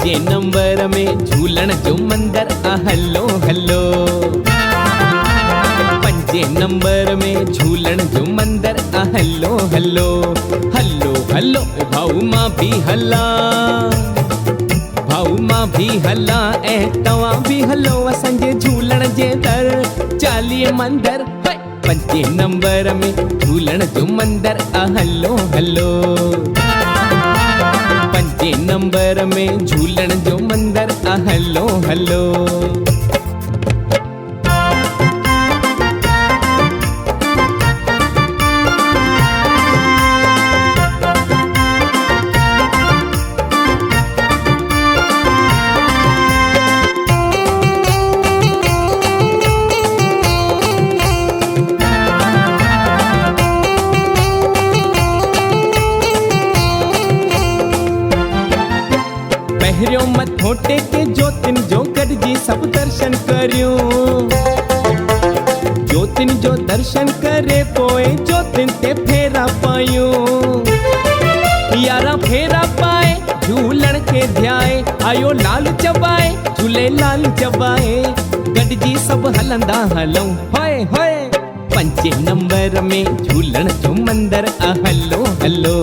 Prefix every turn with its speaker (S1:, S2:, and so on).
S1: पंजे नंबर में झूलण जो मंदर हलो हलो। पंजे नंबर में झूलण जो मंदर हलो हलो। हलो हलो भाऊ मां भी हला, भाऊ मां भी हला ऐं तव्हां भी हलो असांजे झूलण जे दर चालीह मंदर। पंजे नंबर में झूलण जो मंदर हलो हलो। पंजे नंबर में झूलण जो मंदर हलो हलो। पहिरियों मथो टेके ज्योतिन जो गॾिजी सब दर्शन करियूं। ज्योतिन जो दर्शन करे पोए ज्योतिन ते फेरा पायूं। यारा फेरा पाए झूलण के ध्याए आयो लाल चबाए झूले लाल चबाए गॾिजी सब हलंदा हलूं होए होए। पंजे नंबर में झूलण जो मंदर हलो हलो।